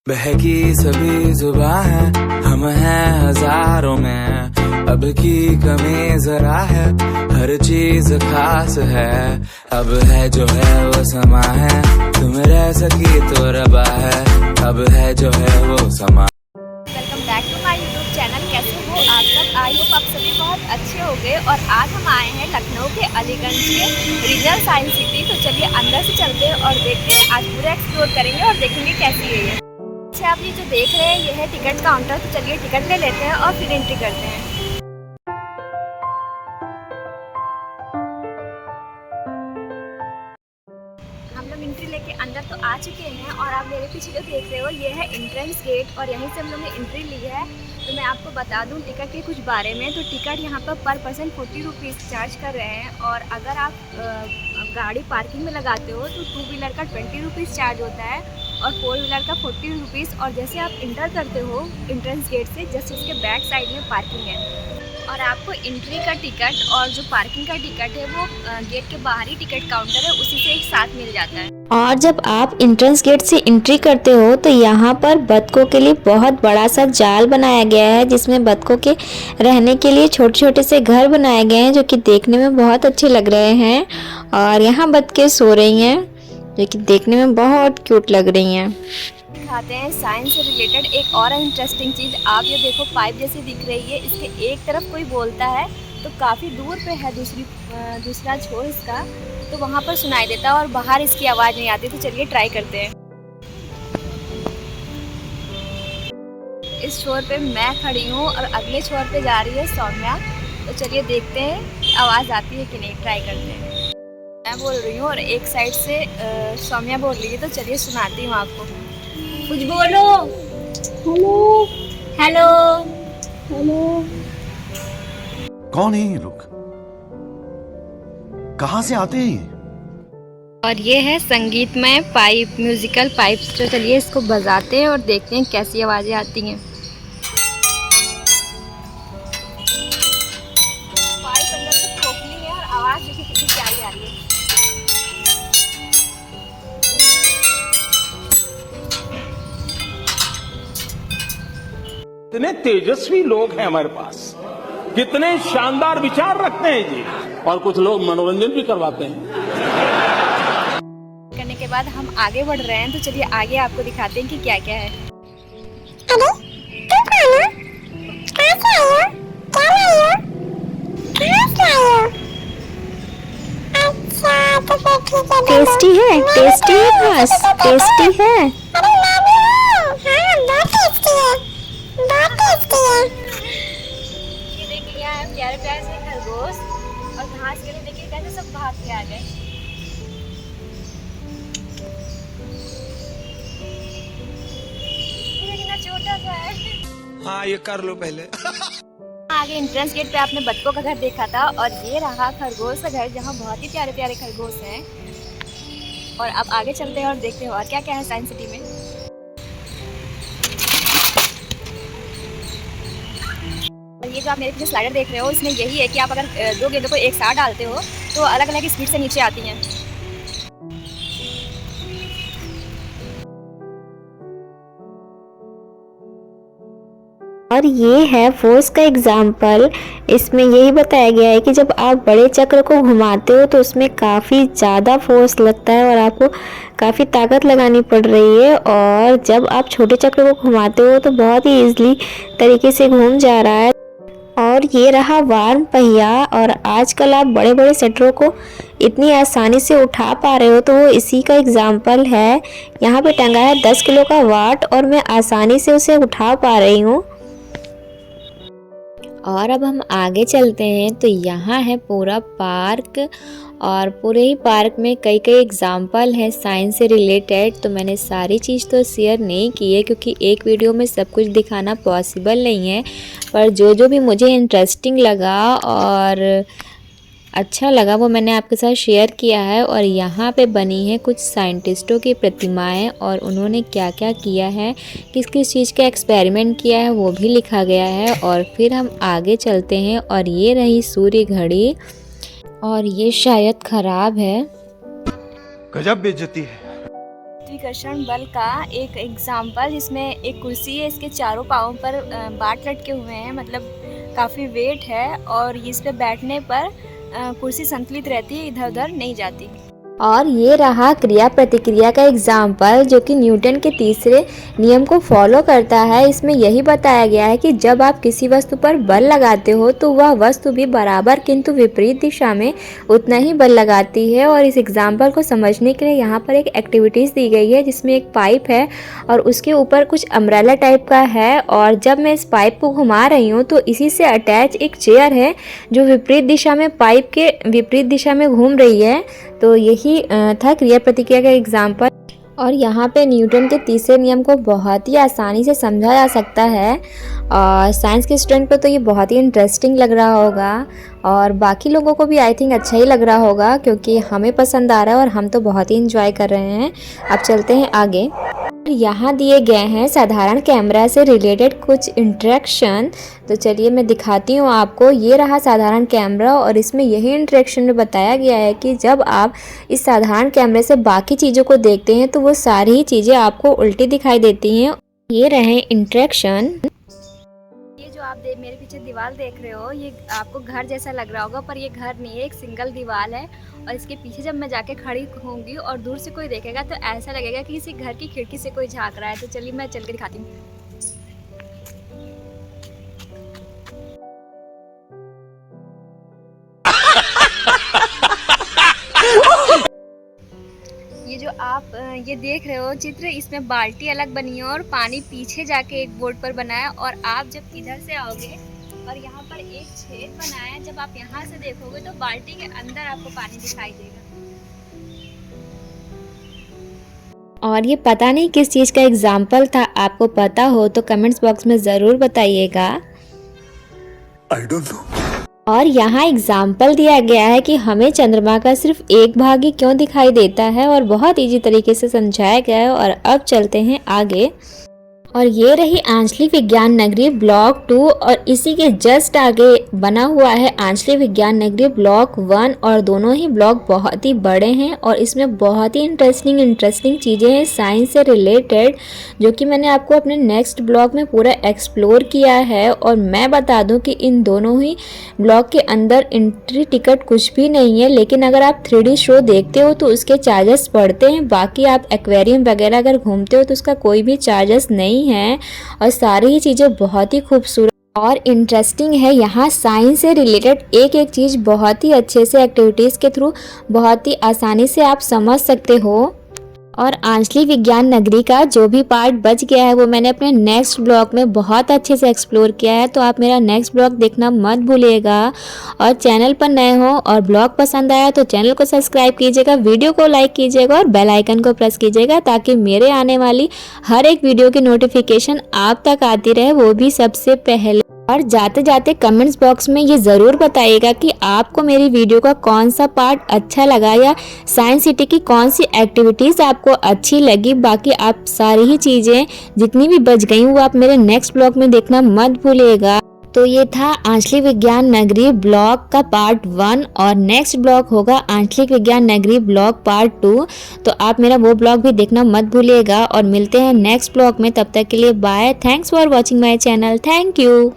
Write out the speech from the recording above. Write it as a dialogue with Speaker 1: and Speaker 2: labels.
Speaker 1: बहकी सभी जुबां है, हम हैं हजारों में, अब की कमी जरा है, हर चीज खास है, अब है जो है वो समा है, तुम रह सकी तो रबा है, अब है जो है वो समा।
Speaker 2: Welcome back to my YouTube channel. कैसे हो आप सब? आई होप आप सभी बहुत अच्छे हो गए। और आज हम आए हैं लखनऊ के अलीगंज के रीजनल साइंस सिटी। तो चलिए अंदर से चलते हैं और देखते हैं, आज पूरा एक्सप्लोर करेंगे और देखेंगे कैसी है ये। अच्छा, आप ये जो देख रहे हैं ये है टिकट काउंटर। तो चलिए टिकट ले लेते हैं और फिर एंट्री करते हैं। हम लोग एंट्री लेके अंदर तो आ चुके हैं और आप मेरे पीछे जो देख रहे हो ये है एंट्रेंस गेट और यहीं से हम लोग ने एंट्री ली है। तो मैं आपको बता दूं टिकट के कुछ बारे में। तो टिकट यहाँ पर पर्सन 40 रुपीज़ चार्ज कर रहे हैं। और अगर आप गाड़ी पार्किंग में लगाते हो तो 2 व्हीलर का 20 रुपीज़ चार्ज होता है और 4 व्हीलर का 40 रुपीज़। और जैसे आप इंटर करते हो एंट्रेंस गेट से, जस्ट उसके बैक साइड में पार्किंग है। और आपको एंट्री का टिकट और जो पार्किंग का टिकट है वो गेट के बाहरी टिकट काउंटर है उसी से एक साथ मिल जाता है।
Speaker 3: और जब आप एंट्रेंस गेट से एंट्री करते हो तो यहाँ पर बत्तखों के लिए बहुत बड़ा सा जाल बनाया गया है, जिसमें बत्तखों के रहने के लिए छोटे छोटे से घर बनाए गए हैं, जो कि देखने में बहुत अच्छे लग रहे हैं। और यहाँ बत्तखें सो रही हैं, जो कि देखने में बहुत क्यूट लग रही हैं।
Speaker 2: दिखाते हैं साइंस से रिलेटेड एक और इंटरेस्टिंग चीज़। आप ये देखो पाइप जैसी दिख रही है, इसके एक तरफ कोई बोलता है तो काफ़ी दूर पे है दूसरा छोर इसका, तो वहाँ पर सुनाई देता है और बाहर इसकी आवाज़ नहीं आती। तो चलिए ट्राई करते हैं। इस छोर पे मैं खड़ी हूँ और अगले छोर पे जा रही है सौम्या। तो चलिए देखते हैं आवाज़ आती है कि नहीं, ट्राई करते हैं। मैं बोल रही हूँ और एक साइड से सौम्या बोल रही है। तो चलिए सुनाती हूँ आपको। कुछ बोलो। Hello hello hello.
Speaker 4: कौन है ये लोग? कहाँ से आते हैं?
Speaker 2: और ये है संगीतमय पाइप, म्यूजिकल पाइप्स। तो चलिए इसको बजाते हैं और देखते हैं कैसी आवाज़ें आती हैं। पाइप अंदर से खोखली है और आवाज़ देखिए कितनी प्यारी आ रही है।
Speaker 5: कितने तेजस्वी लोग हैं हमारे पास, कितने शानदार विचार रखते हैं जी। और कुछ लोग मनोरंजन भी करवाते हैं।
Speaker 2: करने के बाद हम आगे बढ़ रहे हैं। तो चलिए आगे आपको दिखाते हैं कि क्या क्या है।
Speaker 6: अरे तुम कौन हो? कहाँ से आए हो? क्या लाई हो? कहाँ से आए हो? अच्छा तो फिर ठीक है।
Speaker 3: टेस्टी है, टेस्टी है, बस टेस्टी है।
Speaker 6: अरे मैं भी हूँ। हाँ बहुत टेस्टी है, बहुत टेस्टी है।
Speaker 2: ये देखिए यहाँ है प्यारे प्यारे से खरगोश और घास के लिए देखिए कैसे सब भाग के आ गए। ये कितना छोटा सा है।
Speaker 1: हाँ ये कर लो पहले।
Speaker 2: आगे एंट्रेंस गेट पे आपने बत्तखों का घर देखा था और ये रहा खरगोश का घर, जहाँ बहुत ही प्यारे प्यारे खरगोश हैं। और अब आगे चलते हैं और देखते हैं और क्या क्या है साइंस सिटी में। और ये जो आप मेरे पीछे स्लाइडर देख रहे हो, इसमें यही है कि आप अगर दो गेंदों को एक साथ डालते हो तो अलग अलग स्पीड से नीचे आती हैं।
Speaker 3: और ये है फोर्स का एग्जाम्पल। इसमें यही बताया गया है कि जब आप बड़े चक्र को घुमाते हो तो उसमें काफ़ी ज़्यादा फोर्स लगता है और आपको काफ़ी ताकत लगानी पड़ रही है। और जब आप छोटे चक्र को घुमाते हो तो बहुत ही ईजिली तरीके से घूम जा रहा है। और ये रहा वार्म पहिया। और आजकल आप बड़े बड़े शटरों को इतनी आसानी से उठा पा रहे हो तो वो इसी का एग्जाम्पल है। यहाँ पे टंगा है 10 किलो का वाट और मैं आसानी से उसे उठा पा रही हूँ। और अब हम आगे चलते हैं तो यहाँ है पूरा पार्क। और पूरे ही पार्क में कई कई एग्जाम्पल हैं साइंस से रिलेटेड। तो मैंने सारी चीज़ तो शेयर नहीं की है क्योंकि एक वीडियो में सब कुछ दिखाना पॉसिबल नहीं है, पर जो जो भी मुझे इंटरेस्टिंग लगा और अच्छा लगा वो मैंने आपके साथ शेयर किया है। और यहाँ पे बनी है कुछ साइंटिस्टों की प्रतिमाएं और उन्होंने क्या क्या किया है, किस किस चीज़ का एक्सपेरिमेंट किया है वो भी लिखा गया है। और फिर हम आगे चलते हैं और ये रही सूर्य घड़ी और ये शायद ख़राब है।
Speaker 4: गजब बेइज्जती है।
Speaker 2: गुरुत्वाकर्षण बल का एक एग्जाम्पल, जिसमें एक कुर्सी है, इसके चारों पाँवों पर बाट लटके हुए हैं, मतलब काफ़ी वेट है और इस पे बैठने पर कुर्सी संतुलित रहती है, इधर उधर नहीं जाती।
Speaker 3: और ये रहा क्रिया प्रतिक्रिया का एग्जाम्पल जो कि न्यूटन के तीसरे नियम को फॉलो करता है। इसमें यही बताया गया है कि जब आप किसी वस्तु पर बल लगाते हो तो वह वस्तु भी बराबर किंतु विपरीत दिशा में उतना ही बल लगाती है। और इस एग्जाम्पल को समझने के लिए यहाँ पर एक एक्टिविटीज़ दी गई है जिसमें एक पाइप है और उसके ऊपर कुछ अम्ब्रेला टाइप का है, और जब मैं इस पाइप को घुमा रही हूँ तो इसी से अटैच एक चेयर है जो विपरीत दिशा में, पाइप के विपरीत दिशा में घूम रही है। तो यही था क्रिया प्रतिक्रिया का एग्जाम्पल। और यहाँ पे न्यूटन के तीसरे नियम को बहुत ही आसानी से समझा जा सकता है, और साइंस के स्टूडेंट को तो ये बहुत ही इंटरेस्टिंग लग रहा होगा और बाकी लोगों को भी आई थिंक अच्छा ही लग रहा होगा, क्योंकि हमें पसंद आ रहा है और हम तो बहुत ही इंजॉय कर रहे हैं। अब चलते हैं आगे। यहाँ दिए गए हैं साधारण कैमरा से रिलेटेड कुछ इंटरेक्शन, तो चलिए मैं दिखाती हूँ आपको। ये रहा साधारण कैमरा और इसमें यही इंटरेक्शन में बताया गया है कि जब आप इस साधारण कैमरे से बाकी चीज़ों को देखते हैं तो वो सारी ही चीज़ें आपको उल्टी दिखाई देती हैं। ये रहे इंटरेक्शन।
Speaker 2: ये जो आप मेरे पीछे दीवार देख रहे हो, ये आपको घर जैसा लग रहा होगा, पर ये घर नहीं है, एक सिंगल दीवार है। और इसके पीछे जब मैं जाके खड़ी होंगी और दूर से कोई देखेगा तो ऐसा लगेगा कि किसी घर की खिड़की से कोई झांक रहा है। तो चलिए मैं चल के दिखाती हूँ। ये जो आप ये देख रहे हो चित्र, इसमें बाल्टी अलग बनी है और पानी पीछे जाके एक बोर्ड पर बना है। और आप जब इधर से आओगे और यहाँ पर एक छेद बनाया है, जब आप यहाँ से देखोगे तो बाल्टी के अंदर आपको पानी दिखाई देगा।
Speaker 3: और ये पता नहीं किस चीज़ का एग्जाम्पल था, आपको पता हो तो कमेंट्स बॉक्स में ज़रूर बताइएगा।
Speaker 4: I don't know.
Speaker 3: और यहाँ एग्जाम्पल दिया गया है कि हमें चंद्रमा का सिर्फ एक भाग ही क्यों दिखाई देता है, और बहुत इजी तरीके से समझाया गया है। और अब चलते हैं आगे। और ये रही आंचली विज्ञान नगरी ब्लॉक 2 और इसी के जस्ट आगे बना हुआ है आंचली विज्ञान नगरी ब्लॉक 1, और दोनों ही ब्लॉक बहुत ही बड़े हैं और इसमें बहुत ही इंटरेस्टिंग चीज़ें हैं साइंस से रिलेटेड, जो कि मैंने आपको अपने नेक्स्ट ब्लॉग में पूरा एक्सप्लोर किया है। और मैं बता दूं कि इन दोनों ही ब्लॉक के अंदर एंट्री टिकट कुछ भी नहीं है, लेकिन अगर आप 3D शो देखते हो तो उसके चार्जेस पड़ते हैं। बाकी आप एक्वेरियम वगैरह अगर घूमते हो तो उसका कोई भी चार्जेस नहीं है, और सारी ही चीज़ें बहुत ही खूबसूरत और इंटरेस्टिंग है। यहाँ साइंस से रिलेटेड एक एक चीज़ बहुत ही अच्छे से एक्टिविटीज़ के थ्रू बहुत ही आसानी से आप समझ सकते हो। और आंचली विज्ञान नगरी का जो भी पार्ट बच गया है वो मैंने अपने नेक्स्ट ब्लॉग में बहुत अच्छे से एक्सप्लोर किया है, तो आप मेरा नेक्स्ट ब्लॉग देखना मत भूलिएगा। और चैनल पर नए हो और ब्लॉग पसंद आया तो चैनल को सब्सक्राइब कीजिएगा, वीडियो को लाइक कीजिएगा और बेल आइकन को प्रेस कीजिएगा, ताकि मेरे आने वाली हर एक वीडियो की नोटिफिकेशन आप तक आती रहे, वो भी सबसे पहले। और जाते जाते कमेंट्स बॉक्स में ये ज़रूर बताइएगा कि आपको मेरी वीडियो का कौन सा पार्ट अच्छा लगा, या साइंस सिटी की कौन सी एक्टिविटीज़ आपको अच्छी लगी। बाकी आप सारी ही चीज़ें जितनी भी बच गई वो आप मेरे नेक्स्ट ब्लॉग में देखना मत भूलिएगा। तो ये था आंचलिक विज्ञान नगरी ब्लॉग का पार्ट 1, और नेक्स्ट ब्लॉग होगा आंचलिक विज्ञान नगरी ब्लॉग पार्ट 2। तो आप मेरा वो ब्लॉग भी देखना मत भूलिएगा, और मिलते हैं नेक्स्ट ब्लॉग में। तब तक के लिए bye. Thanks for watching my channel. Thank you.